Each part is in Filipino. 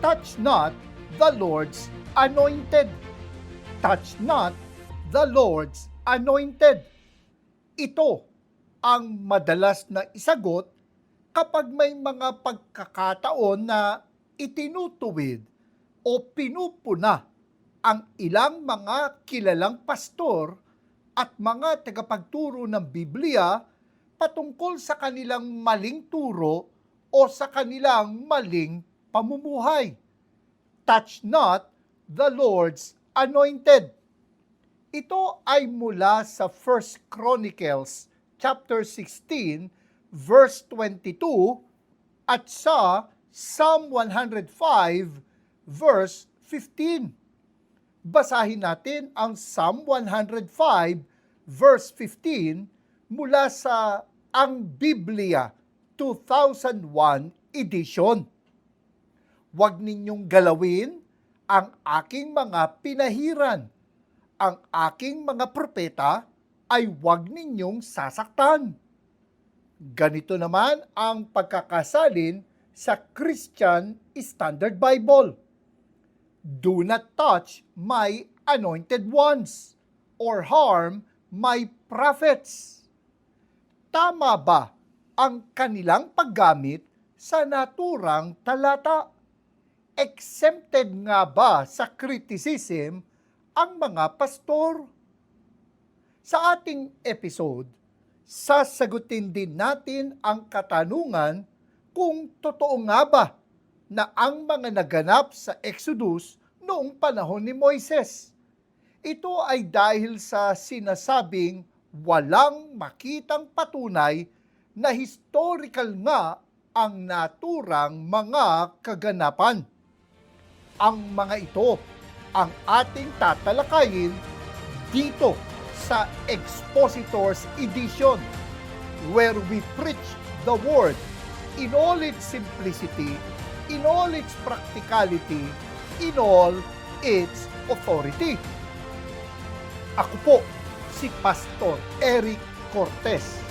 touch not the Lord's anointed. Touch not the Lord's anointed. Ito ang madalas na isagot kapag may mga pagkakataon na itinutuwid o pinupuna ang ilang mga kilalang pastor at mga tagapagturo ng Biblia patungkol sa kanilang maling turo o sa kanilang maling pamumuhay. Touch not the Lord's anointed. Ito ay mula sa 1 Chronicles chapter 16 verse 22 at sa Psalm 105 verse 15. Basahin natin ang Psalm 105 verse 15 mula sa Ang Biblia 2001 edition. Huwag ninyong galawin ang aking mga pinahiran. Ang aking mga propeta ay huwag ninyong sasaktan. Ganito naman ang pagkakasalin sa Christian Standard Bible. Do not touch my anointed ones or harm my prophets. Tama ba ang kanilang paggamit sa naturang talata? Exempted nga ba sa criticism ang mga pastor? Sa ating episode, sasagutin din natin ang katanungan kung totoo nga ba na ang mga naganap sa Exodus noong panahon ni Moises. Ito ay dahil sa sinasabing walang makitang patunay na historical nga ang naturang mga kaganapan. Ang mga ito ang ating tatalakayin dito sa Expositors Edition, where we preach the Word in all its simplicity, in all its practicality, in all its authority. Ako po si Pastor Eric Cortez.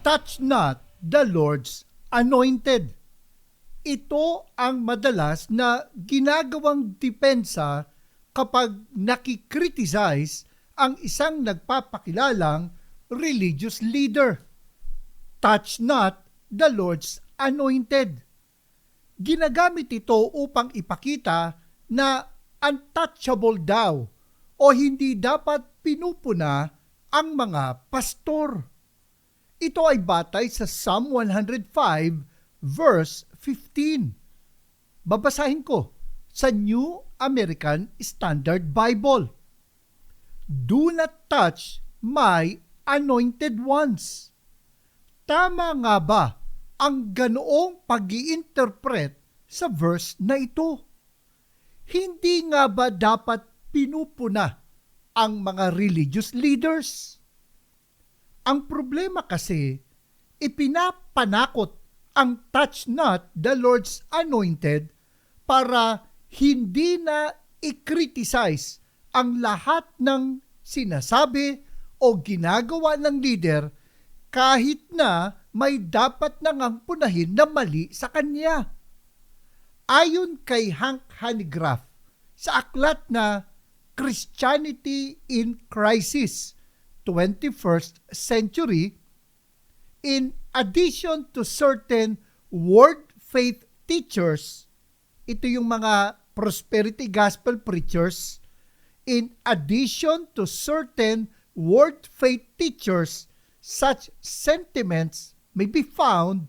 Touch not the Lord's anointed. Ito ang madalas na ginagawang depensa kapag nakikriticize ang isang nagpapakilalang religious leader. Touch not the Lord's anointed. Ginagamit ito upang ipakita na untouchable daw o hindi dapat pinupuna ang mga pastor. Ito ay batay sa Psalm 105 verse 15. Babasahin ko sa New American Standard Bible. Do not touch my anointed ones. Tama nga ba ang ganoong pag-i-interpret sa verse na ito? Hindi nga ba dapat pinupuna ang mga religious leaders? Ang problema kasi, ipinapanakot ang touch not the Lord's anointed para hindi na i-criticize ang lahat ng sinasabi o ginagawa ng leader kahit na may dapat nang punahin na mali sa kanya. Ayon kay Hank Hanegraaff sa aklat na Christianity in Crisis, 21st Century, in addition to certain word faith teachers, ito yung mga prosperity gospel preachers, in addition to certain word faith teachers, such sentiments may be found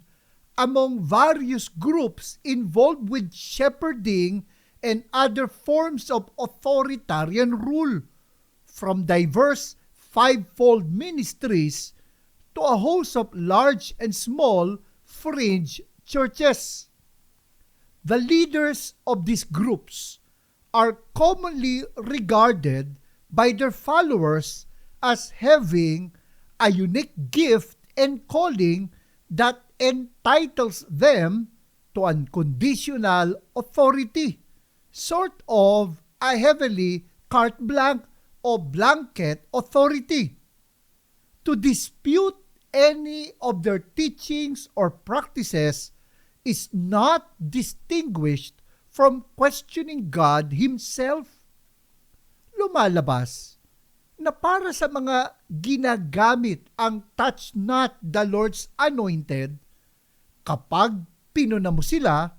among various groups involved with shepherding and other forms of authoritarian rule, from diverse fivefold ministries to a host of large and small fringe churches. The leaders of these groups are commonly regarded by their followers as having a unique gift and calling that entitles them to unconditional authority, sort of a heavenly carte blanche o blanket authority. To dispute any of their teachings or practices is not distinguished from questioning God Himself. Lumalabas na para sa mga ginagamit ang touch not the Lord's anointed, kapag pinuna mo sila,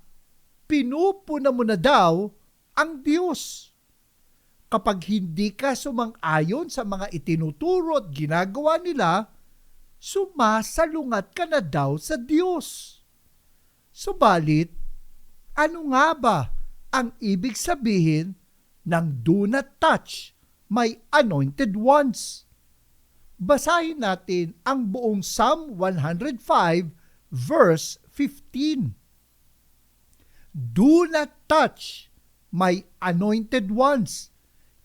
pinupuna mo na daw ang Diyos. Kapag hindi ka sumang-ayon sa mga itinuturo at ginagawa nila, sumasalungat ka na daw sa Diyos. Subalit, ano nga ba ang ibig sabihin ng do not touch my anointed ones? Basahin natin ang buong Psalm 105 verse 15. Do not touch my anointed ones,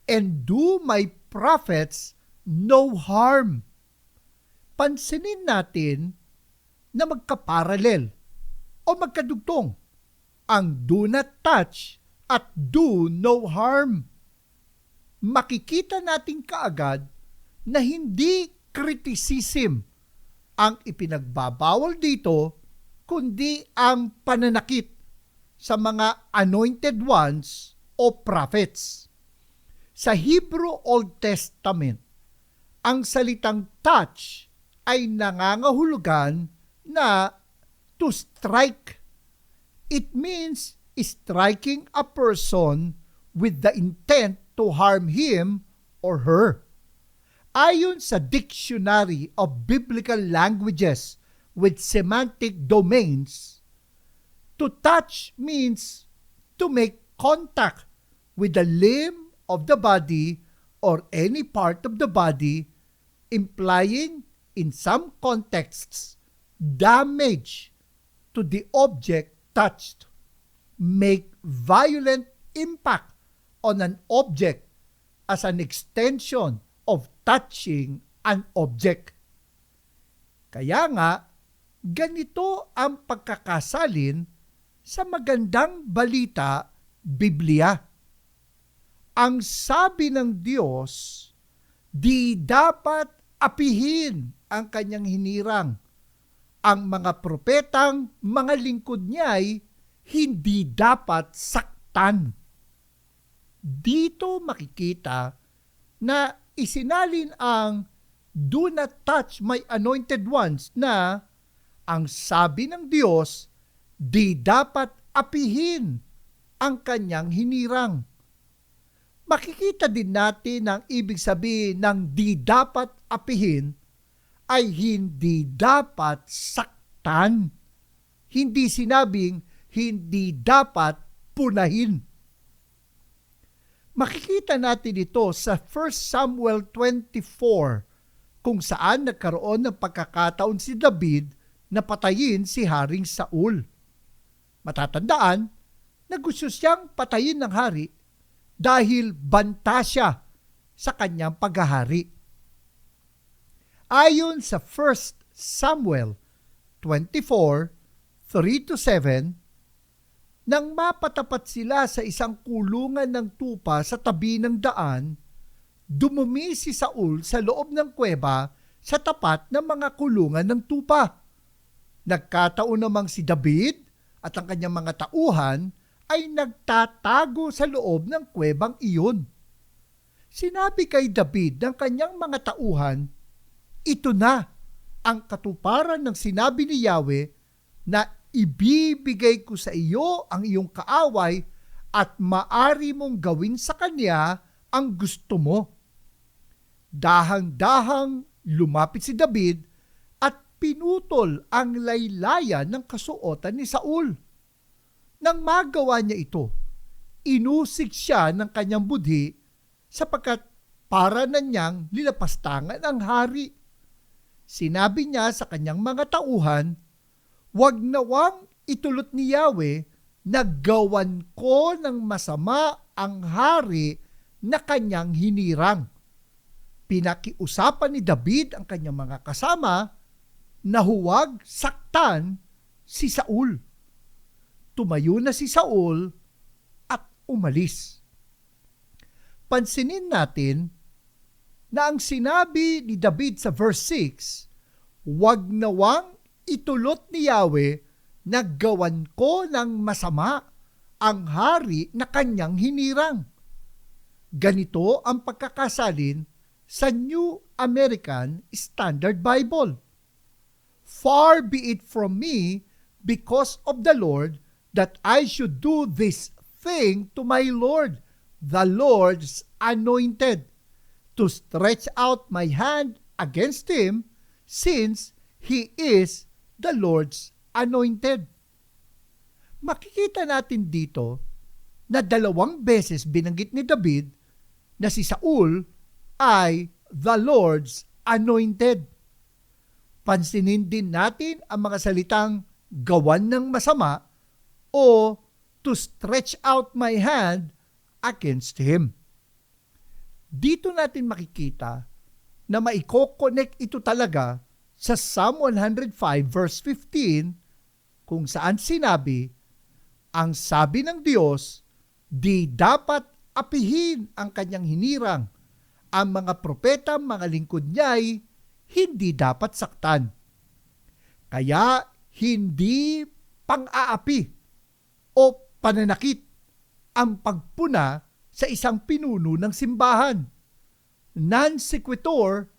and do my prophets no harm. Pansinin natin na magkaparalel o magkadugtong ang do not touch at do no harm. Makikita natin kaagad na hindi criticism ang ipinagbabawal dito, kundi ang pananakit sa mga anointed ones o prophets. Sa Hebrew Old Testament, ang salitang touch ay nangangahulugan na to strike. It means striking a person with the intent to harm him or her. Ayon sa Dictionary of Biblical Languages with Semantic Domains, to touch means to make contact with the limb of the body or any part of the body, implying in some contexts damage to the object touched, make violent impact on an object as an extension of touching an object. Kaya nga, ganito ang pagkakasalin sa magandang balita, Biblia. Ang sabi ng Diyos, di dapat apihin ang kanyang hinirang. Ang mga propetang mga lingkod niya'y hindi dapat saktan. Dito makikita na isinalin ang do not touch my anointed ones na ang sabi ng Diyos, di dapat apihin ang kanyang hinirang. Makikita din natin ang ibig sabihin ng di dapat apihin ay hindi dapat saktan. Hindi sinabing hindi dapat punahin. Makikita natin ito sa 1 Samuel 24 kung saan nagkaroon ng pagkakataon si David na patayin si Haring Saul. Matatandaan na gusto siyang patayin ng hari dahil banta siya sa kanyang paghahari. Ayon sa 1 Samuel 24, 3-7, nang mapatapat sila sa isang kulungan ng tupa sa tabi ng daan, dumumi si Saul sa loob ng kuweba sa tapat ng mga kulungan ng tupa. Nagkataon namang si David at ang kanyang mga tauhan ay nagtatago sa loob ng kuwebang iyon. Sinabi kay David ng kanyang mga tauhan, ito na ang katuparan ng sinabi ni Yahweh na ibibigay ko sa iyo ang iyong kaaway at maari mong gawin sa kanya ang gusto mo. Dahang-dahang lumapit si David at pinutol ang laylayan ng kasuotan ni Saul. Nang magawa niya ito, inusig siya ng kanyang budhi sapagkat para na niyang nilapastangan ang hari. Sinabi niya sa kanyang mga tauhan, huwag nawang itulot ni Yahweh na gawan ko ng masama ang hari na kanyang hinirang. Pinakiusapan ni David ang kanyang mga kasama na huwag saktan si Saul. Tumayo na si Saul at umalis. Pansinin natin na ang sinabi ni David sa verse 6, "Huwag nawang itulot ni Yahweh na gawan ko ng masama ang hari na kanyang hinirang." Ganito ang pagkakasalin sa New American Standard Bible. "Far be it from me, because of the Lord, that I should do this thing to my Lord, the Lord's anointed, to stretch out my hand against him, since he is the Lord's anointed." Makikita natin dito na 2 beses binanggit ni David na si Saul ay the Lord's anointed. Pansinin din natin ang mga salitang gawan ng masama o to stretch out my hand against him. Dito natin makikita na maiko-connect ito talaga sa Psalm 105 verse 15 kung saan sinabi, "Ang sabi ng Diyos, di dapat apihin ang kanyang hinirang. Ang mga propeta, mga lingkod niya'y hindi dapat saktan." Kaya hindi pang-aapi o pananakit ang pagpuna sa isang pinuno ng simbahan. Non sequitur,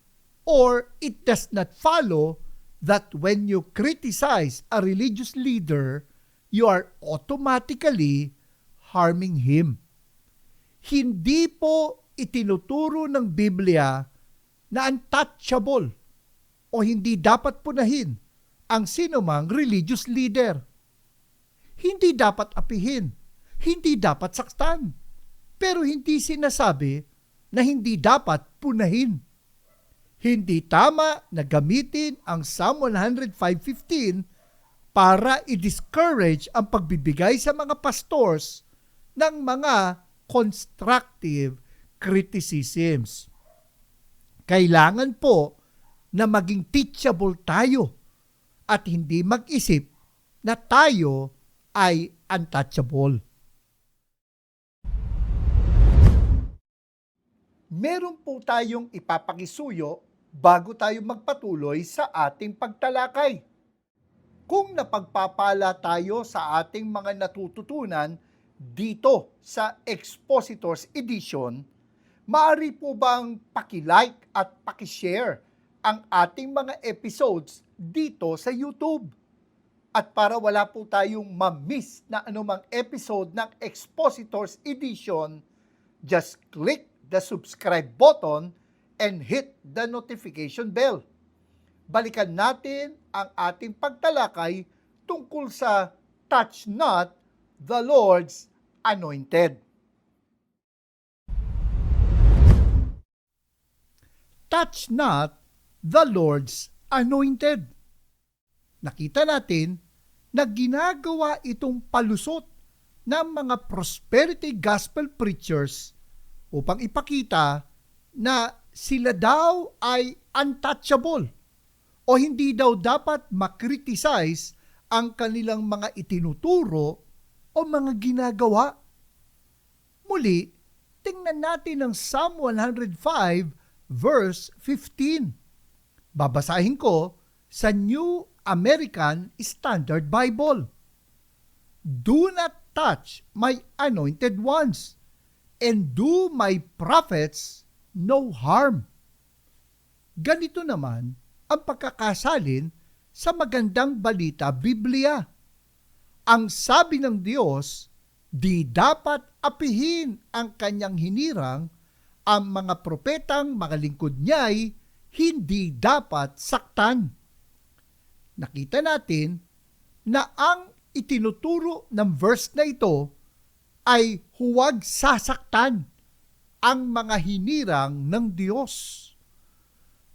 or it does not follow that when you criticize a religious leader, you are automatically harming him. Hindi po itinuturo ng Biblia na untouchable o hindi dapat punahin ang sinumang religious leader. Hindi dapat apihin, hindi dapat saktan, pero hindi sinasabi na hindi dapat punahin. Hindi tama na gamitin ang Psalm 105:15 para i-discourage ang pagbibigay sa mga pastors ng mga constructive criticisms. Kailangan po na maging teachable tayo at hindi mag-isip na tayo ay untouchable. Meron po tayong ipapakisuyo bago tayo magpatuloy sa ating pagtalakay. Kung napagpapala tayo sa ating mga natututunan dito sa Expositors Edition, maaari po bang paki-like at paki-share ang ating mga episodes dito sa YouTube? At para wala po tayong ma-miss na anumang episode ng Expositors Edition, just click the subscribe button and hit the notification bell. Balikan natin ang ating pagtalakay tungkol sa touch not the Lord's anointed. Touch not the Lord's anointed. Nakita natin na ginagawa itong palusot ng mga prosperity gospel preachers upang ipakita na sila daw ay untouchable o hindi daw dapat makriticize ang kanilang mga itinuturo o mga ginagawa. Muli, tingnan natin ang Psalm 105 verse 15. Babasahin ko sa New American Standard Bible. "Do not touch my anointed ones, and do my prophets no harm." Ganito naman ang pagkakasalin sa magandang balita Biblia. Ang sabi ng Diyos, di dapat apihin ang kanyang hinirang, ang mga propetang mga lingkod niya'y hindi dapat saktan. Nakita natin na ang itinuturo ng verse na ito ay huwag sasaktan ang mga hinirang ng Diyos.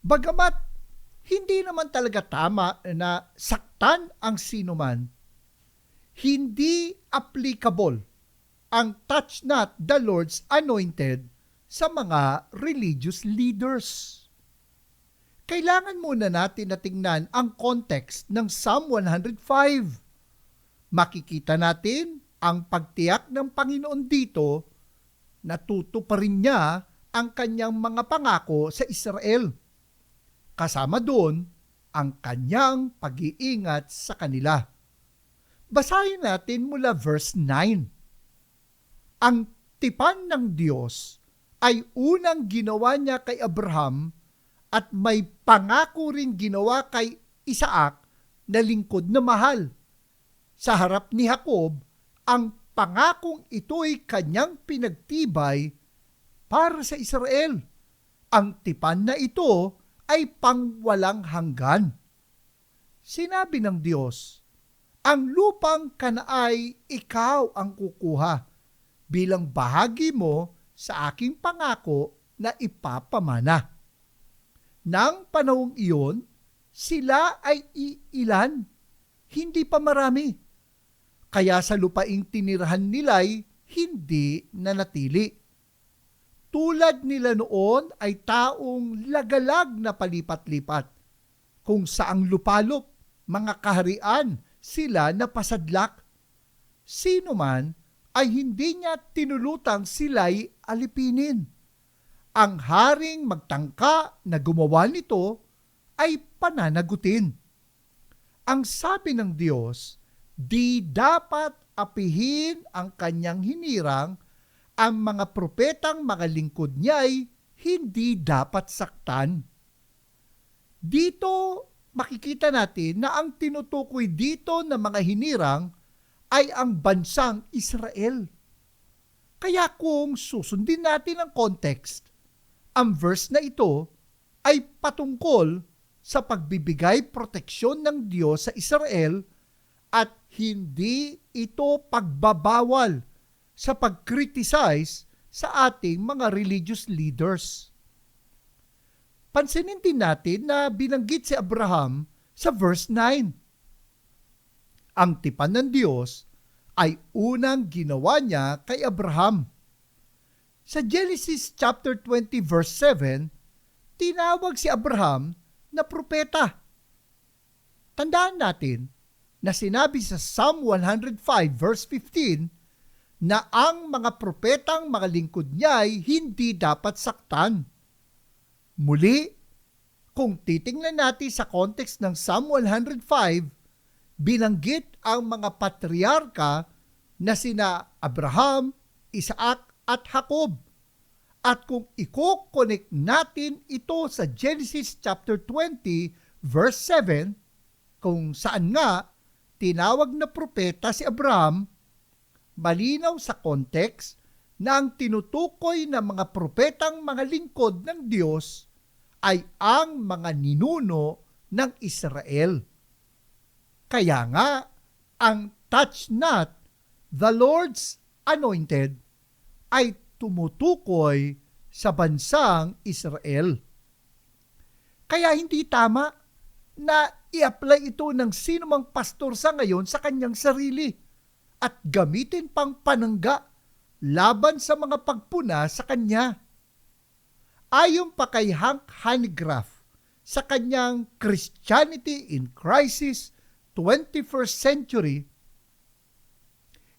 Bagamat hindi naman talaga tama na saktan ang sinuman, hindi applicable ang touch not the Lord's anointed sa mga religious leaders. Kailangan muna natin na tingnan ang context ng Psalm 105. Makikita natin ang pagtiyak ng Panginoon dito na tutuparin niya ang kanyang mga pangako sa Israel. Kasama doon ang kanyang pag-iingat sa kanila. Basahin natin mula verse 9. Ang tipan ng Diyos ay unang ginawa niya kay Abraham at may pangako ring ginawa kay Isaac na lingkod na mahal. Sa harap ni Jacob, ang pangakong ito'y kanyang pinagtibay para sa Israel. Ang tipan na ito ay pangwalang hanggan. Sinabi ng Diyos, ang lupang Kanaay ikaw ang kukuha bilang bahagi mo sa aking pangako na ipapamana. Nang panahong iyon, sila ay iilan, hindi pa marami. Kaya sa lupaing tinirahan nila'y hindi nanatili. Tulad nila noon ay taong lagalag na palipat-lipat, kung saang lupalop, mga kaharian, sila napasadlak. Sino man ay hindi niya tinulutang sila'y alipinin. Ang haring magtangka na gumawa nito ay pananagutin. Ang sabi ng Diyos, di dapat apihin ang kanyang hinirang, ang mga propetang mga lingkod niya'y hindi dapat saktan. Dito makikita natin na ang tinutukoy dito ng mga hinirang ay ang bansang Israel. Kaya kung susundin natin ang context, ang verse na ito ay patungkol sa pagbibigay proteksyon ng Diyos sa Israel at hindi ito pagbabawal sa pag-criticize sa ating mga religious leaders. Pansinin din natin na binanggit si Abraham sa verse 9. Ang tipan ng Diyos ay unang ginawa niya kay Abraham. Sa Genesis chapter 20 verse 7, tinawag si Abraham na propeta. Tandaan natin na sinabi sa Psalm 105 verse 15 na ang mga propetang mga lingkod niya ay hindi dapat saktan. Muli, kung titingnan natin sa context ng Psalm 105, binanggit ang mga patriarka na sina Abraham, Isaac at Jacob. At kung i-connect natin ito sa Genesis chapter 20 verse 7, kung saan nga tinawag na propeta si Abraham, malinaw sa context na ang tinutukoy ng mga propetang mga lingkod ng Diyos ay ang mga ninuno ng Israel. Kaya nga, ang touch not the Lord's anointed ay tumutukoy sa bansang Israel. Kaya hindi tama na i-apply ito ng sinumang pastor sa ngayon sa kanyang sarili at gamitin pang panangga laban sa mga pagpuna sa kanya. Ayon pa kay Hank Hanegraaff sa kanyang Christianity in Crisis 21st Century,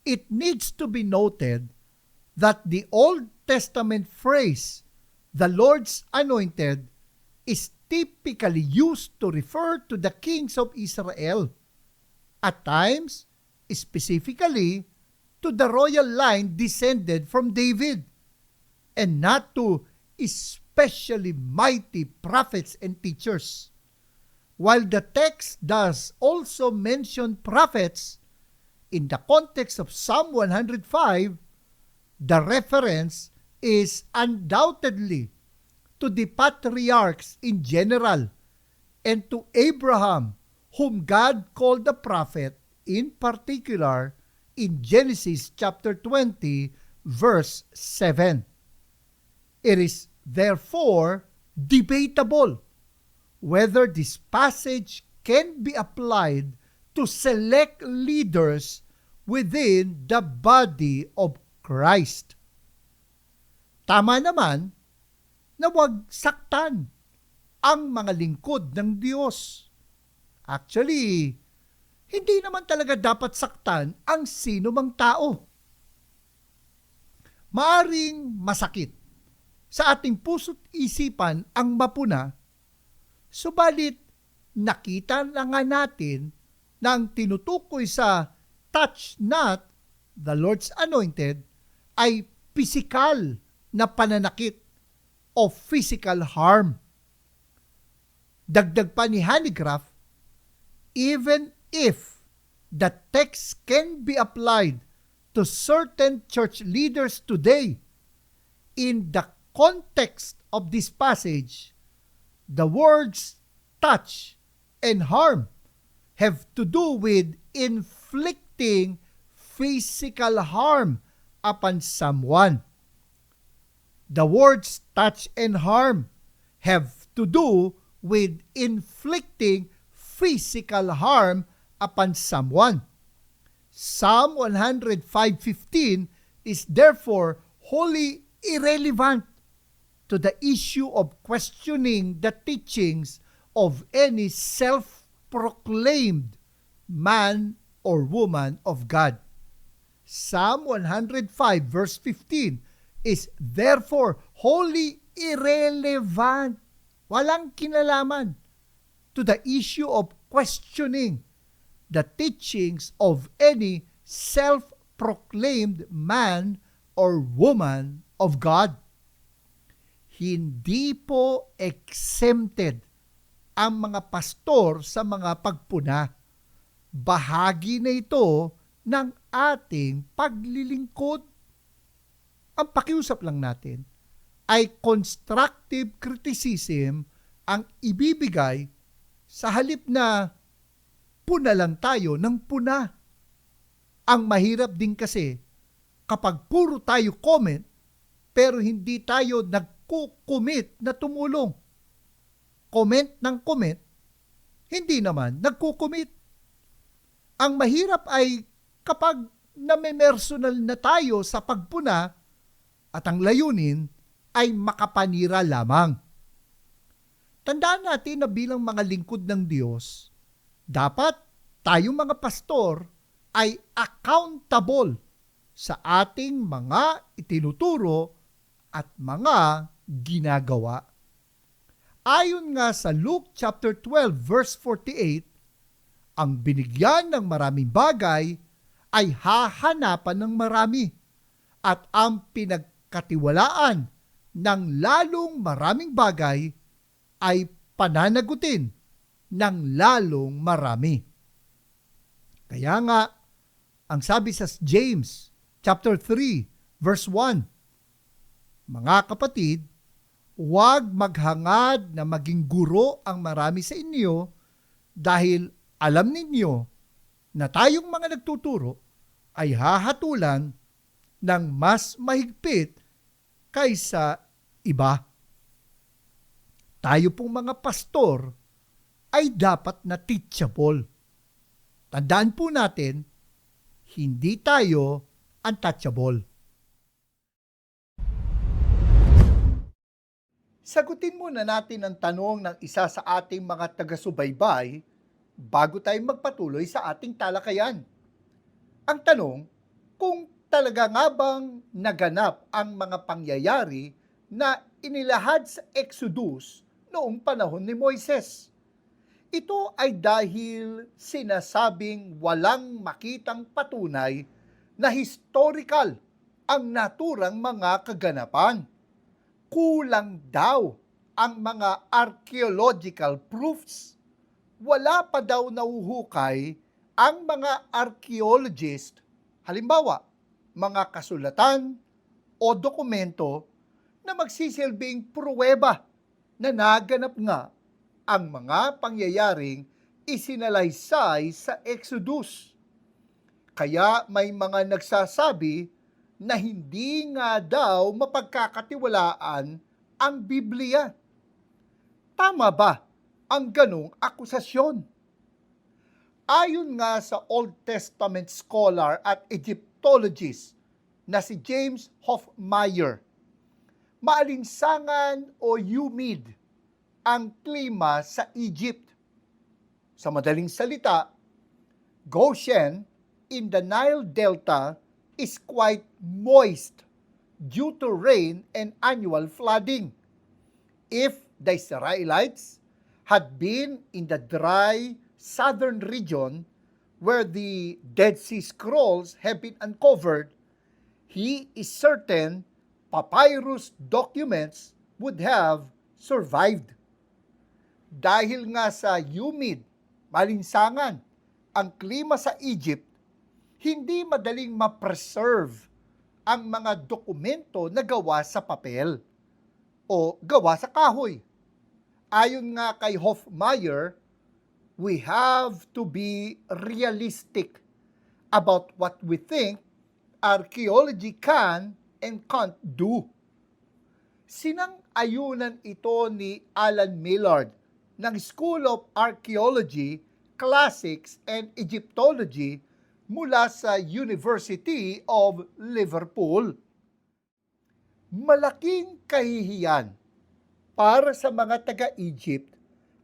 it needs to be noted that the Old Testament phrase, the Lord's anointed, is typically used to refer to the kings of Israel. At times, specifically, to the royal line descended from David, and not to especially mighty prophets and teachers. While the text does also mention prophets, in the context of Psalm 105, the reference is undoubtedly to the patriarchs in general and to Abraham, whom God called a prophet in particular in Genesis chapter 20 verse 7. It is therefore debatable whether this passage can be applied to select leaders within the body of Christ. Tama naman na huwag saktan ang mga lingkod ng Diyos. Actually, hindi naman talaga dapat saktan ang sino mang tao. Maaring masakit sa ating puso't isipan ang mapuna, subalit nakita na nga natin na ang tinutukoy sa touch not the Lord's anointed ay physical na pananakit o physical harm. Dagdag pa ni Hanegraaff, even if the text can be applied to certain church leaders today, in the context of this passage, the words touch and harm have to do with inflicting physical harm upon someone. The words touch and harm have to do with inflicting physical harm upon someone. Psalm 105:15 is therefore wholly irrelevant to the issue of questioning the teachings of any self-proclaimed man or woman of God. Psalm 105 verse 15 is therefore wholly irrelevant, walang kinalaman to the issue of questioning the teachings of any self-proclaimed man or woman of God. Hindi po exempted ang mga pastor sa mga pagpuna. Bahagi na ito ng ating paglilingkod. Ang pakiusap lang natin ay constructive criticism ang ibibigay sa halip na puna lang tayo ng puna. Ang mahirap din kasi kapag puro tayo comment pero hindi tayo nagkukumit na tumulong. Comment ng comment, hindi naman nagkukumit. Ang mahirap ay kapag namemersonal na tayo sa pagpuna at ang layunin ay makapanira lamang. Tandaan natin na bilang mga lingkod ng Diyos, dapat tayong mga pastor ay accountable sa ating mga itinuturo at mga ginagawa. Ayon nga sa Luke chapter 12 verse 48, ang binigyan ng maraming bagay ay hahanapan ng marami, at ang pinagkatiwalaan ng lalong maraming bagay ay pananagutin ng lalong marami. Kaya nga, ang sabi sa James chapter 3 verse 1, mga kapatid, huwag maghangad na maging guro ang marami sa inyo, dahil alam ninyo na tayong mga nagtuturo ay hahatulan ng mas mahigpit kaysa iba. Tayo pong mga pastor ay dapat na teachable. Tandaan po natin, hindi tayo untouchable. Sagutin muna natin ang tanong ng isa sa ating mga taga-subaybay bago tayo magpatuloy sa ating talakayan. Ang tanong, kung talaga nga bang naganap ang mga pangyayari na inilahad sa Exodus noong panahon ni Moises? Ito ay dahil sinasabing walang makitang patunay na historical ang naturang mga kaganapan. Kulang daw ang mga archaeological proofs. Wala pa daw nauhukay ang mga archaeologist, halimbawa, mga kasulatan o dokumento na magsisilbing pruweba na naganap nga ang mga pangyayaring isinalaysay sa Exodus. Kaya may mga nagsasabi na hindi nga daw mapagkakatiwalaan ang Biblia. Tama ba ang ganong akusasyon? Ayon nga sa Old Testament scholar at Egyptologist na si James Hoffmeyer, maalinsangan o humid ang klima sa Egypt. Sa madaling salita, Goshen in the Nile Delta is quite moist due to rain and annual flooding. If the Israelites had been in the dry southern region where the Dead Sea Scrolls have been uncovered, he is certain papyrus documents would have survived. Dahil nga sa humid, malinsangan, ang klima sa Egypt, hindi madaling ma-preserve ang mga dokumento na gawa sa papel o gawa sa kahoy. Ayon nga kay Hofmeyr, we have to be realistic about what we think archaeology can and can't do. Sinang-ayunan ito ni Alan Millard ng School of Archaeology, Classics and Egyptology mula sa University of Liverpool. Malaking kahihiyan para sa mga taga-Egypt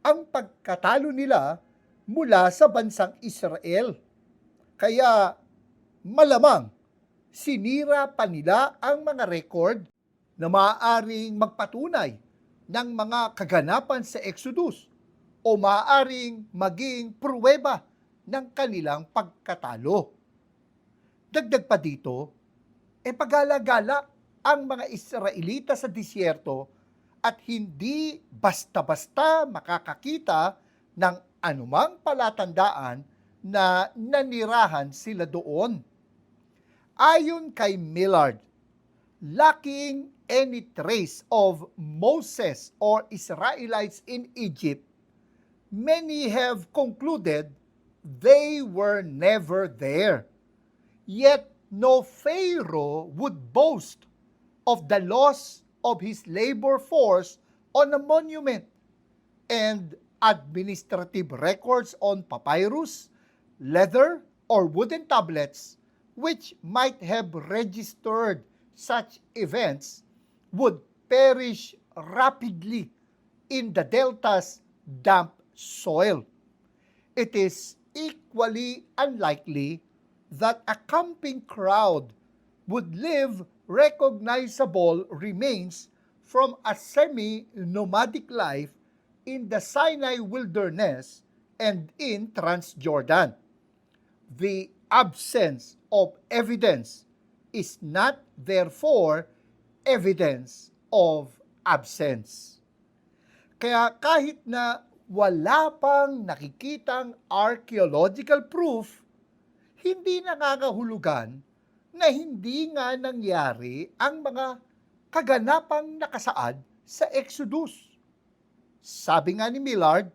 ang pagkatalo nila mula sa bansang Israel. Kaya malamang sinira pa nila ang mga record na maaaring magpatunay ng mga kaganapan sa Exodus o maaaring maging pruweba ng kanilang pagkatalo. Dagdag pa dito, pagala-gala ang mga Israelita sa disyerto at hindi basta-basta makakakita ng anumang palatandaan na nanirahan sila doon. Ayon kay Millard, lacking any trace of Moses or Israelites in Egypt, many have concluded they were never there. Yet no Pharaoh would boast of the loss of his labor force on a monument, and administrative records on papyrus, leather, or wooden tablets which might have registered such events would perish rapidly in the delta's damp soil. It is equally unlikely that a camping crowd would leave recognizable remains from a semi-nomadic life in the Sinai wilderness and in Transjordan. The absence of evidence is not therefore evidence of absence. Kaya kahit na wala pang nakikitang archaeological proof, hindi nakakahulugan na hindi nga nangyari ang mga kaganapang nakasaad sa Exodus. Sabi nga ni Millard,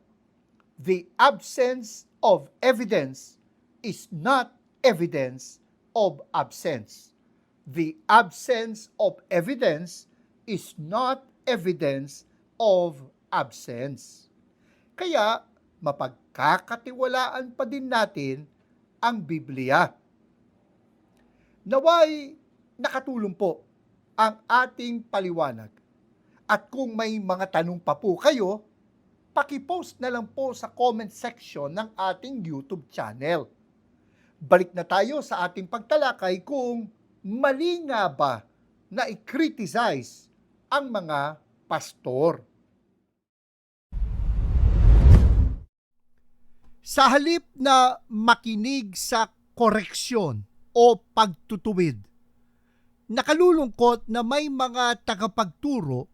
the absence of evidence is not evidence of absence. The absence of evidence is not evidence of absence. Kaya mapagkakatiwalaan pa din natin ang Biblia. Naway nakatulong po ang ating paliwanag. At kung may mga tanong pa po kayo, paki-post na lang po sa comment section ng ating YouTube channel. Balik na tayo sa ating pagtalakay kung mali nga ba na i-criticize ang mga pastor. Sa halip na makinig sa koreksyon o pagtutuwid, nakalulungkot na may mga tagapagturo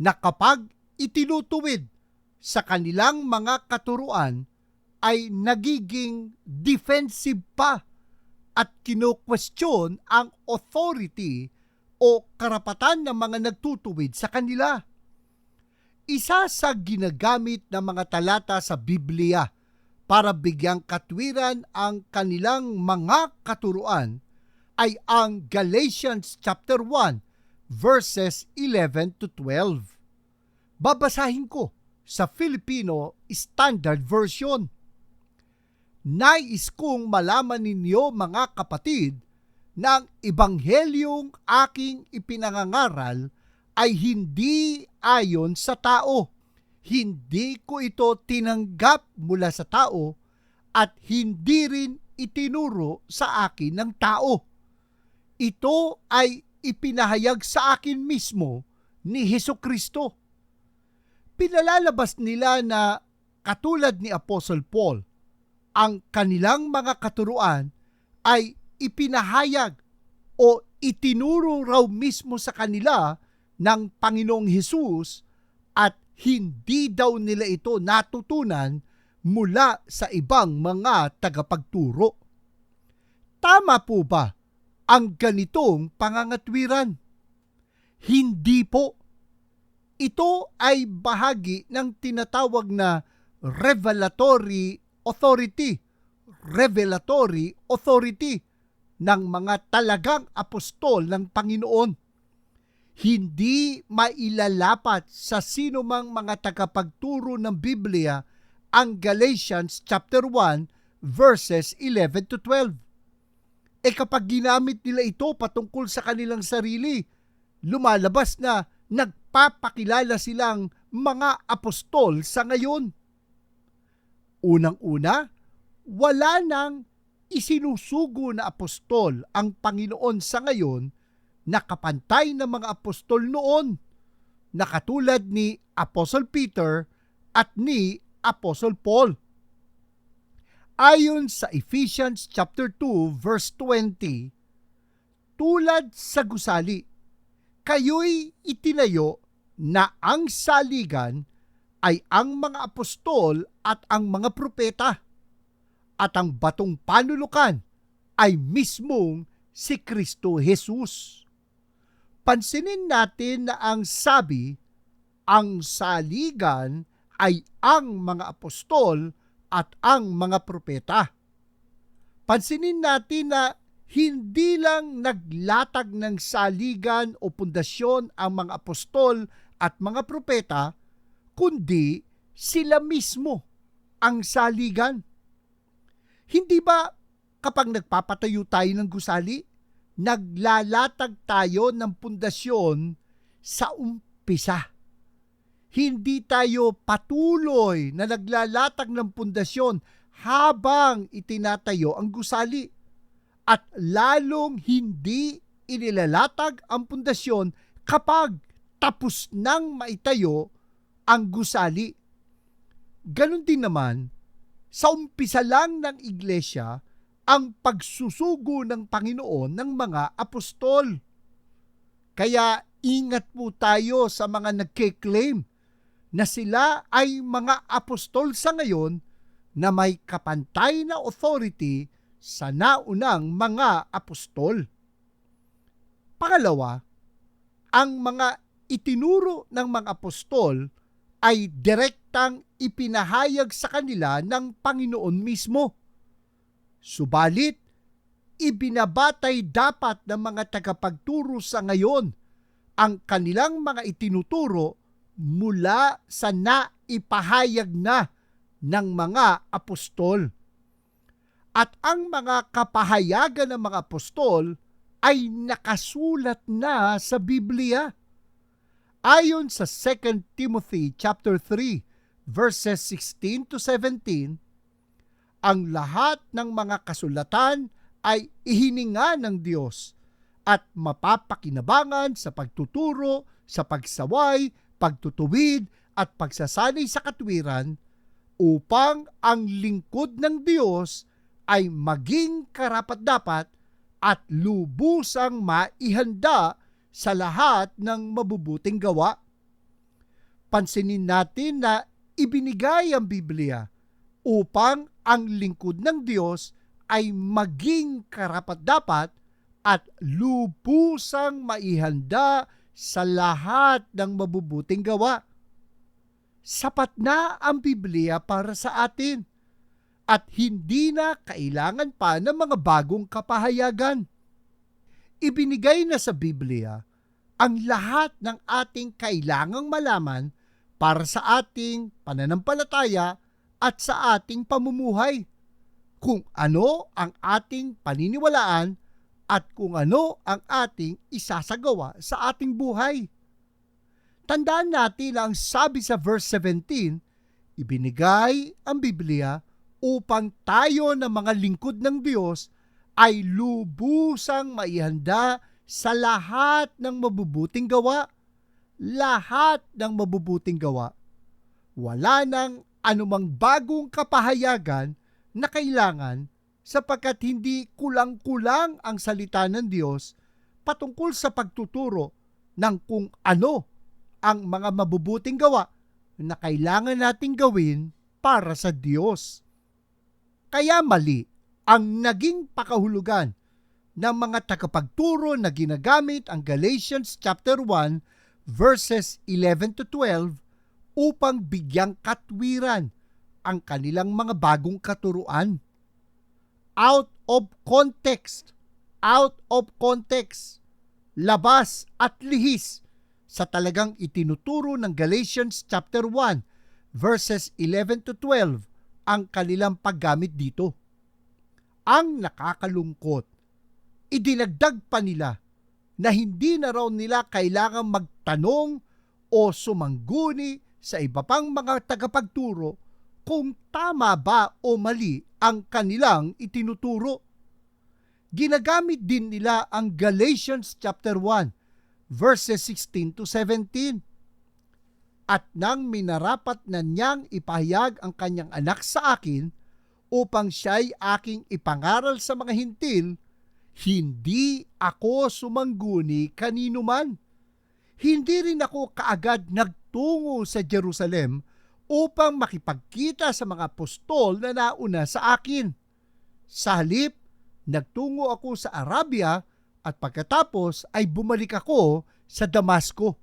na kapag itinutuwid sa kanilang mga katuruan ay nagiging defensive pa at kino-question ang authority o karapatan ng mga nagtutuwid sa kanila. Isa sa ginagamit ng mga talata sa Biblia para bigyang katwiran ang kanilang mga katuruan ay ang Galatians chapter 1 verses 11 to 12. Babasahin ko sa Filipino Standard Version. Nais kong malaman ninyo mga kapatid na ang ebanghelyong aking ipinangangaral ay hindi ayon sa tao. Hindi ko ito tinanggap mula sa tao at hindi rin itinuro sa akin ng tao. Ito ay ipinahayag sa akin mismo ni Hesukristo. Pinalalabas nila na katulad ni Apostle Paul, ang kanilang mga katuruan ay ipinahayag o itinuro raw mismo sa kanila ng Panginoong Hesus at hindi daw nila ito natutunan mula sa ibang mga tagapagturo. Tama po ba ang ganitong pangangatwiran? Hindi po. Ito ay bahagi ng tinatawag na revelatory authority ng mga talagang apostol ng Panginoon. Hindi mailalapat sa sino mang mga tagapagturo ng Biblia ang Galatians chapter 1 verses 11 to 12. Kapag ginamit nila ito patungkol sa kanilang sarili, lumalabas na nagpapakilala silang mga apostol sa ngayon. Unang-una, wala nang isinusugo na apostol ang Panginoon sa ngayon na kapantay ng mga apostol noon, na katulad ni Apostle Peter at ni Apostle Paul. Ayon sa Ephesians chapter 2 verse 20, tulad sa gusali, kayo'y itinayo na ang saligan ay ang mga apostol at ang mga propeta, at ang batong panulukan ay mismong si Kristo Jesus. Pansinin natin na ang sabi, ang saligan ay ang mga apostol at ang mga propeta. Pansinin natin na hindi lang naglatag ng saligan o pundasyon ang mga apostol at mga propeta, kundi sila mismo ang saligan. Hindi ba kapag nagpapatayo tayo ng gusali, naglalatag tayo ng pundasyon sa umpisa? Hindi tayo patuloy na naglalatag ng pundasyon habang itinatayo ang gusali, at lalong hindi inilalatag ang pundasyon kapag tapos nang maitayo ang gusali. Ganon din naman, sa umpisa lang ng iglesia, ang pagsusugo ng Panginoon ng mga apostol. Kaya ingat po tayo sa mga nagke-claim na sila ay mga apostol sa ngayon na may kapantay na authority sa naunang mga apostol. Pangalawa, ang mga itinuro ng mga apostol ay direktang ipinahayag sa kanila ng Panginoon mismo. Subalit, ibinabatay dapat ng mga tagapagturo sa ngayon ang kanilang mga itinuturo mula sa naipahayag na ng mga apostol. At ang mga kapahayagan ng mga apostol ay nakasulat na sa Biblia. Ayon sa 2 Timothy chapter 3 verses 16 to 17, ang lahat ng mga kasulatan ay ihininga ng Diyos at mapapakinabangan sa pagtuturo, sa pagsaway, pagtutuwid at pagsasanay sa katwiran, upang ang lingkod ng Diyos ay maging karapat-dapat at lubusang maihanda sa lahat ng mabubuting gawa. Pansinin natin na ibinigay ang Biblia upang ang lingkod ng Diyos ay maging karapat-dapat at lubusang maihanda sa lahat ng mabubuting gawa. Sapat na ang Biblia para sa atin at hindi na kailangan pa ng mga bagong kapahayagan. Ibinigay na sa Biblia ang lahat ng ating kailangang malaman para sa ating pananampalataya at sa ating pamumuhay, kung ano ang ating paniniwalaan at kung ano ang ating isasagawa sa ating buhay. Tandaan natin na ang sabi sa verse 17, ibinigay ang Biblia upang tayo na mga lingkod ng Diyos ay lubusang maihanda sa lahat ng mabubuting gawa. Lahat ng mabubuting gawa. Wala nang anumang bagong kapahayagan na kailangan sapagkat hindi kulang-kulang ang salita ng Diyos patungkol sa pagtuturo ng kung ano ang mga mabubuting gawa na kailangan nating gawin para sa Diyos. Kaya mali ang naging pakahulugan ng mga tagapagturo na ginagamit ang Galatians chapter 1 verses 11 to 12 upang bigyang katwiran ang kanilang mga bagong katuruan. Out of context, labas at lihis sa talagang itinuturo ng Galatians chapter 1 verses 11 to 12 ang kanilang paggamit dito. Ang nakakalungkot, idinagdag pa nila na hindi na raw nila kailangang magtanong o sumangguni sa iba pang mga tagapagturo kung tama ba o mali ang kanilang itinuturo. Ginagamit din nila ang Galatians chapter 1 verses 16 to 17. At nang minarapat na niyang ipahayag ang kanyang anak sa akin upang siya'y aking ipangaral sa mga hintil, hindi ako sumangguni kanino man. Hindi rin ako kaagad nagtungo sa Jerusalem upang makipagkita sa mga apostol na nauna sa akin. Sa halip, nagtungo ako sa Arabia at pagkatapos ay bumalik ako sa Damasco.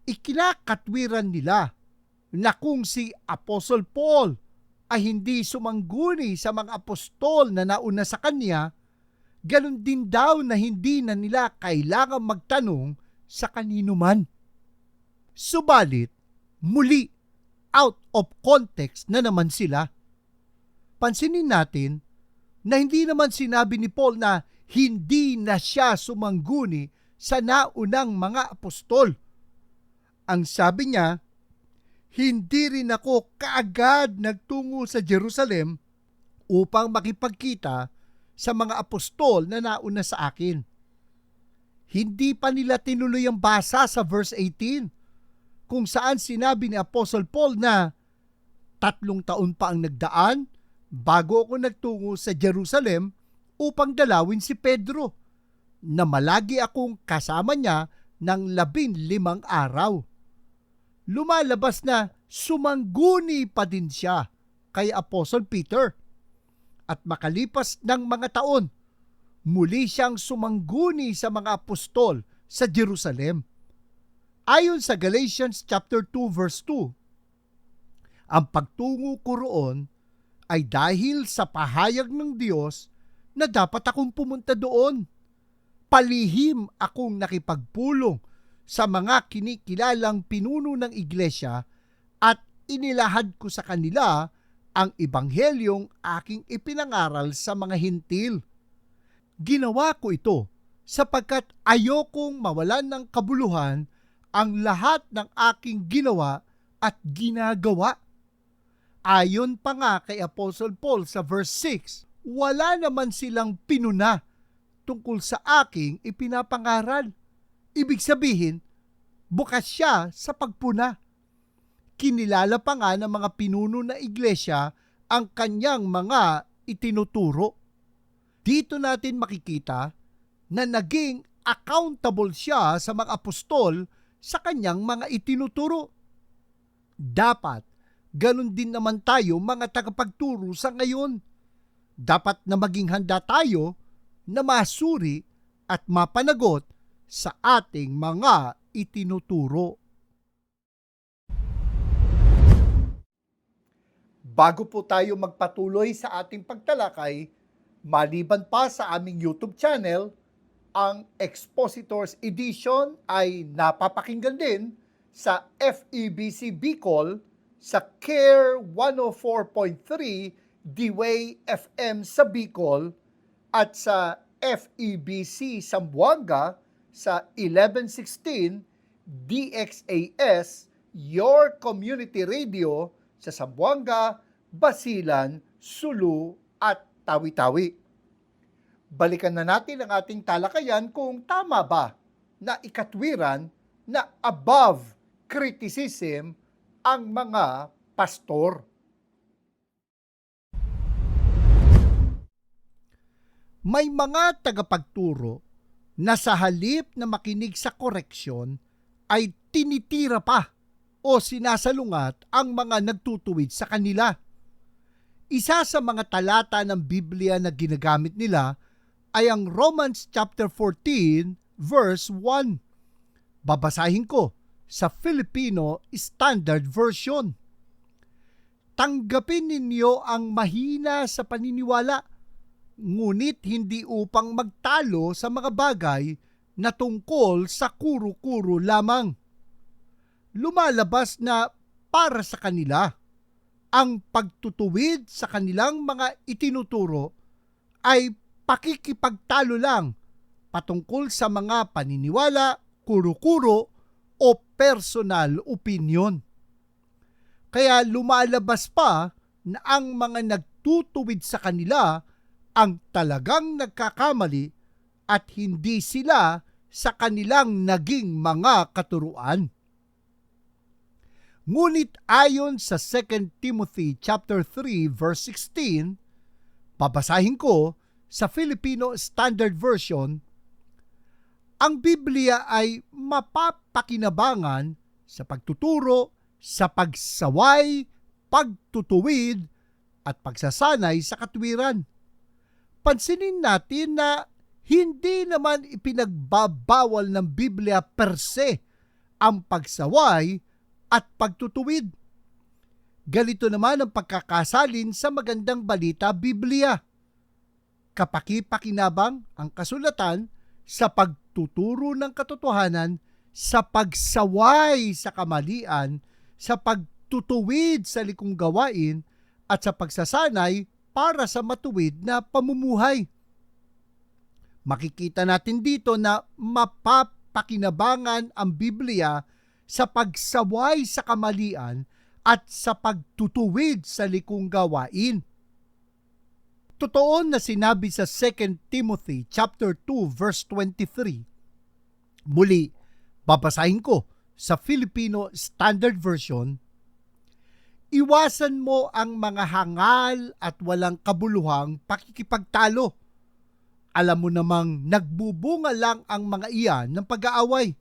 Ikinakatwiran nila na kung si Apostle Paul ay hindi sumangguni sa mga apostol na nauna sa kanya, ganun din daw na hindi na nila kailangang magtanong sa kanino man. Subalit, muli, out of context na naman sila. Pansinin natin na hindi naman sinabi ni Paul na hindi na siya sumangguni sa naunang mga apostol. Ang sabi niya, hindi rin ako kaagad nagtungo sa Jerusalem upang makipagkita sa mga apostol na nauna sa akin. Hindi pa nila tinuloy ang basa sa verse 18 kung saan sinabi ni Apostle Paul na 3 taon pa ang nagdaan bago ako nagtungo sa Jerusalem upang dalawin si Pedro, na malagi akong kasama niya ng 15 araw. Lumalabas na sumangguni pa din siya kay Apostle Peter. At makalipas ng mga taon, muli siyang sumangguni sa mga apostol sa Jerusalem. Ayon sa Galatians chapter 2 verse 2, ang pagtungo ko roon ay dahil sa pahayag ng Diyos na dapat akong pumunta doon. Palihim akong nakipagpulong sa mga kinikilalang pinuno ng iglesia at inilahad ko sa kanila ang ebanghelyong aking ipinangaral sa mga hintil. Ginawa ko ito sapagkat ayokong mawalan ng kabuluhan ang lahat ng aking ginawa at ginagawa. Ayon pa nga kay Apostle Paul sa verse 6, wala naman silang pinuna tungkol sa aking ipinapangaral. Ibig sabihin, bukas siya sa pagpuna. Kinilala pa nga ng mga pinuno na iglesia ang kanyang mga itinuturo. Dito natin makikita na naging accountable siya sa mga apostol sa kanyang mga itinuturo. Dapat, ganun din naman tayo mga tagapagturo sa ngayon. Dapat na maging handa tayo na masuri at mapanagot sa ating mga itinuturo. Bago po tayo magpatuloy sa ating pagtalakay, maliban pa sa aming YouTube channel, ang Expositors Edition ay napapakinggan din sa FEBC Bicol, sa CARE 104.3 D-Way FM sa Bicol, at sa FEBC Zamboanga sa 1116 DXAS, your community radio sa Zamboanga, Basilan, Sulu at Tawi-Tawi. Balikan na natin ang ating talakayan kung tama ba na ikatwiran na above criticism ang mga pastor. May mga tagapagturo na sa halip na makinig sa koreksyon ay tinitira pa o sinasalungat ang mga nagtutuwid sa kanila. Isa sa mga talata ng Biblia na ginagamit nila ay ang Romans chapter 14 verse 1. Babasahin ko sa Filipino Standard Version. Tanggapin ninyo ang mahina sa paniniwala, ngunit hindi upang magtalo sa mga bagay na tungkol sa kuro-kuro lamang. Lumalabas na para sa kanila, ang pagtutuwid sa kanilang mga itinuturo ay pakikipagtalo lang patungkol sa mga paniniwala, kuro-kuro o personal opinion. Kaya lumalabas pa na ang mga nagtutuwid sa kanila ang talagang nagkakamali at hindi sila sa kanilang naging mga katuruan. Ngunit ayon sa 2 Timothy chapter 3 verse 16, babasahin ko sa Filipino Standard Version, ang Biblia ay mapapakinabangan sa pagtuturo, sa pagsaway, pagtutuwid, at pagsasanay sa katwiran. Pansinin natin na hindi naman ipinagbabawal ng Biblia per se ang pagsaway at pagtutuwid. Ganito naman ang pagkakasalin sa magandang balita Biblia. Kapaki-pakinabang ang kasulatan sa pagtuturo ng katotohanan, sa pagsaway sa kamalian, sa pagtutuwid sa likong gawain, at sa pagsasanay para sa matuwid na pamumuhay. Makikita natin dito na mapapakinabangan ang Biblia sa pagsaway sa kamalian at sa pagtutuwid sa likong gawain. Totoo na sinabi sa 2 Timothy chapter 2 verse 23. Muli, babasahin ko sa Filipino Standard Version. Iwasan mo ang mga hangal at walang kabuluhang pakikipagtalo. Alam mo namang nagbubunga lang ang mga iyan ng pag-aaway.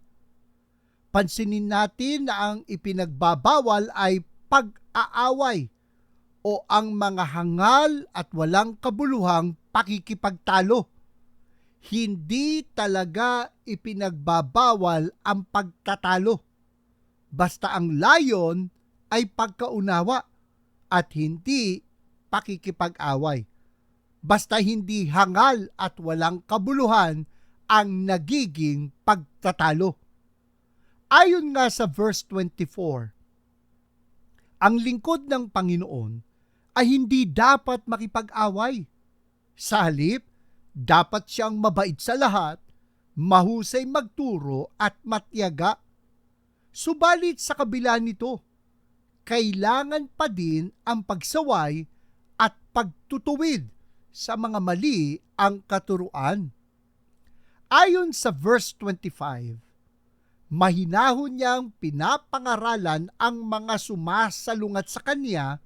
Pansinin natin na ang ipinagbabawal ay pag-aaway o ang mga hangal at walang kabuluhang pakikipagtalo. Hindi talaga ipinagbabawal ang pagtatalo. Basta ang layon ay pagkaunawa at hindi pakikipag-away. Basta hindi hangal at walang kabuluhan ang nagiging pagtatalo. Ayon nga sa verse 24, ang lingkod ng Panginoon ay hindi dapat makipag-away. Sa halip, dapat siyang mabait sa lahat, mahusay magturo at matyaga. Subalit sa kabila nito, kailangan pa din ang pagsaway at pagtutuwid sa mga mali ang katuruan. Ayon sa verse 25, mahinahon niyang pinapangaralan ang mga sumasalungat sa kanya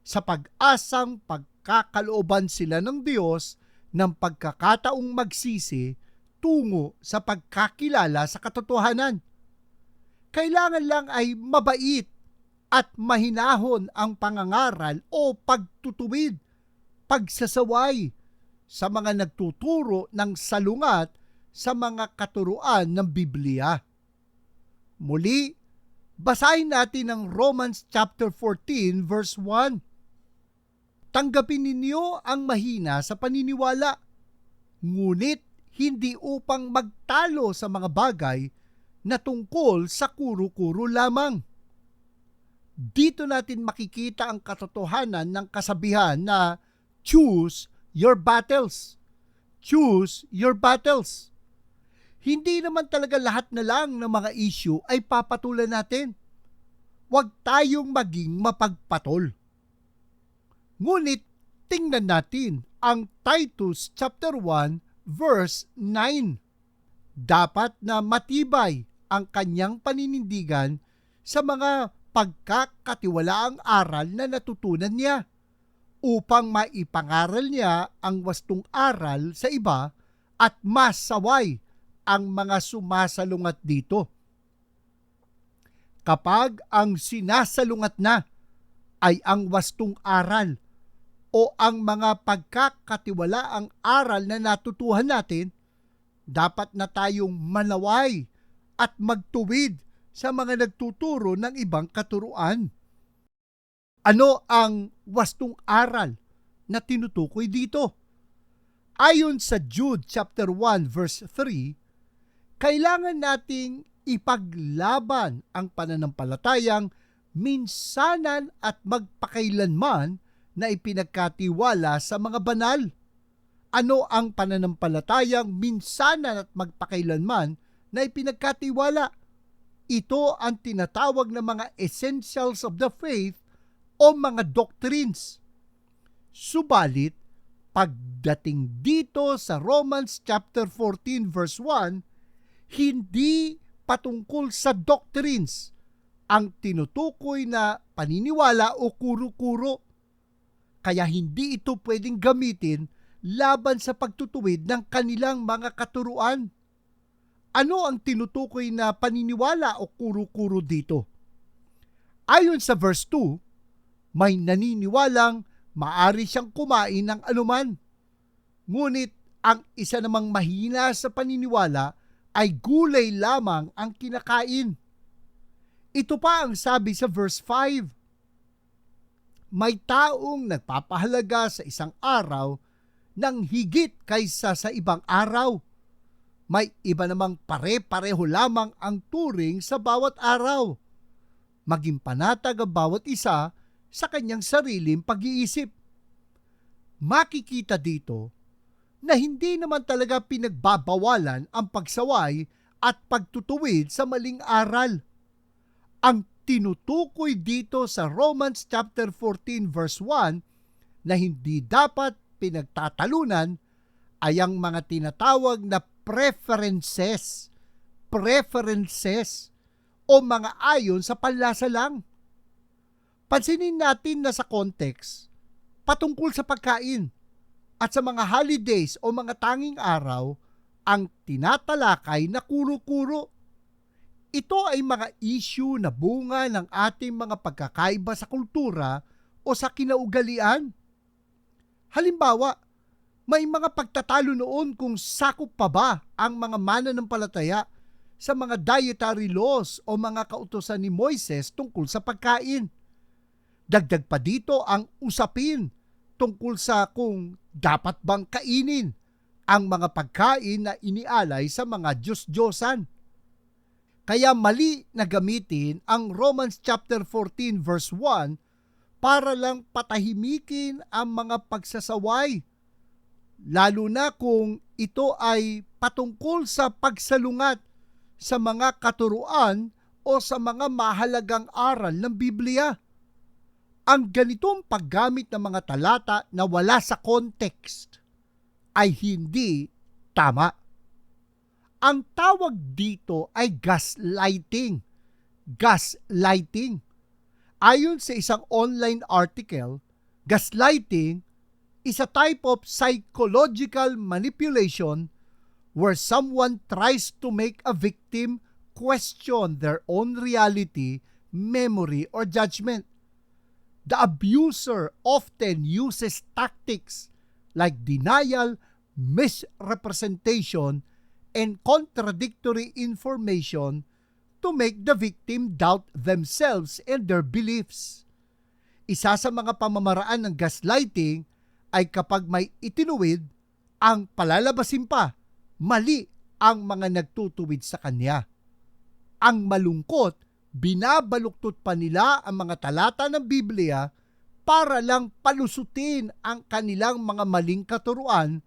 sa pag-asang pagkakalooban sila ng Diyos ng pagkakataong magsisi tungo sa pagkakilala sa katotohanan. Kailangan lang ay mabait at mahinahon ang pangangaral o pagtutuwid, pagsasaway sa mga nagtuturo ng salungat sa mga katuruan ng Biblia. Muli, basahin natin ang Romans chapter 14 verse 1. Tanggapin ninyo ang mahina sa paniniwala, ngunit hindi upang magtalo sa mga bagay na tungkol sa kuro-kuro lamang. Dito natin makikita ang katotohanan ng kasabihan na choose your battles. Choose your battles. Hindi naman talaga lahat na lang ng mga issue ay papatulan natin. Huwag tayong maging mapagpatol. Ngunit tingnan natin ang Titus chapter 1 verse 9. Dapat na matibay ang kanyang paninindigan sa mga pagkakatiwalaang aral na natutunan niya upang maipangaral niya ang wastong aral sa iba at masaway ang mga sumasalungat dito. Kapag ang sinasalungat na ay ang wastong aral o ang mga pagkakatiwalaang aral na natutuhan natin, dapat na tayong manaway at magtuwid sa mga nagtuturo ng ibang katuruan. Ano ang wastong aral na tinutukoy dito? Ayon sa Jude chapter 1 verse 3, kailangan nating ipaglaban ang pananampalatayang minsanan at magpakailanman na ipinagkatiwala sa mga banal. Ano ang pananampalatayang minsanan at magpakailanman na ipinagkatiwala? Ito ang tinatawag na mga essentials of the faith o mga doctrines. Subalit, pagdating dito sa Romans chapter 14 verse 1, hindi patungkol sa doctrines ang tinutukoy na paniniwala o kuro-kuro. Kaya hindi ito pwedeng gamitin laban sa pagtutuwid ng kanilang mga katuruan. Ano ang tinutukoy na paniniwala o kuro-kuro dito? Ayon sa verse 2, may naniniwalang maari siyang kumain ng anuman. Ngunit ang isa namang mahina sa paniniwala ay gulay lamang ang kinakain. Ito pa ang sabi sa verse 5. May taong nagpapahalaga sa isang araw ng higit kaysa sa ibang araw. May iba namang pare-pareho lamang ang turing sa bawat araw. Maging panatag ang bawat isa sa kanyang sariling pag-iisip. Makikita dito na hindi naman talaga pinagbabawalan ang pagsaway at pagtutuwid sa maling aral. Ang tinutukoy dito sa Romans chapter 14 verse 1 na hindi dapat pinagtatalunan ay ang mga tinatawag na preferences o mga ayon sa panlasa lang. Pansinin natin na sa context, patungkol sa pagkain at sa mga holidays o mga tanging araw, ang tinatalakay na kuro-kuro. Ito ay mga issue na bunga ng ating mga pagkakaiba sa kultura o sa kinaugalian. Halimbawa, may mga pagtatalo noon kung sakop pa ba ang mga mananampalataya sa mga dietary laws o mga kautusan ni Moises tungkol sa pagkain. Dagdag pa dito ang usapin tungkol sa kung dapat bang kainin ang mga pagkain na inialay sa mga Diyos-Diyosan. Kaya mali na gamitin ang Romans chapter 14 verse 1 para lang patahimikin ang mga pagsasaway, lalo na kung ito ay patungkol sa pagsalungat sa mga katuruan o sa mga mahalagang aral ng Biblia. Ang ganitong paggamit ng mga talata na wala sa context ay hindi tama. Ang tawag dito ay gaslighting. Gaslighting. Ayon sa isang online article, gaslighting is a type of psychological manipulation where someone tries to make a victim question their own reality, memory, or judgment. The abuser often uses tactics like denial, misrepresentation, and contradictory information to make the victim doubt themselves and their beliefs. Isa sa mga pamamaraan ng gaslighting ay kapag may itinuwid, ang palalabasin pa, mali ang mga nagtutuwid sa kanya. Ang malungkot, binabaluktot pa nila ang mga talata ng Biblia para lang palusutin ang kanilang mga maling katuruan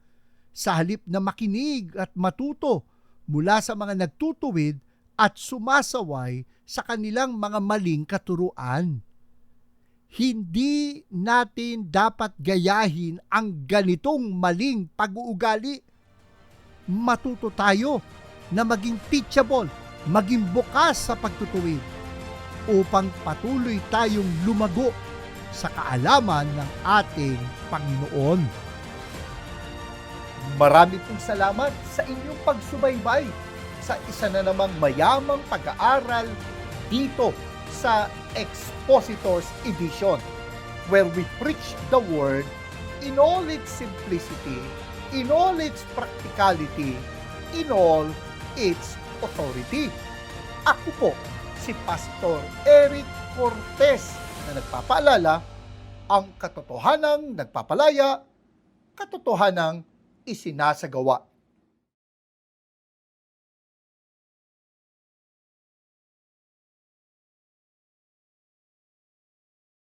sa halip na makinig at matuto mula sa mga nagtutuwid at sumasaway sa kanilang mga maling katuruan. Hindi natin dapat gayahin ang ganitong maling pag-uugali. Matuto tayo na maging teachable, maging bukas sa pagtutuwid upang patuloy tayong lumago sa kaalaman ng ating Panginoon. Marami pong salamat sa inyong pagsubaybay sa isa na namang mayamang pag-aaral dito sa Expositors Edition, where we preach the Word in all its simplicity, in all its practicality, in all its authority. Ako po si Pastor Eric Cortez na nagpapaalala, ang katotohanang nagpapalaya, katotohanang isinasagawa.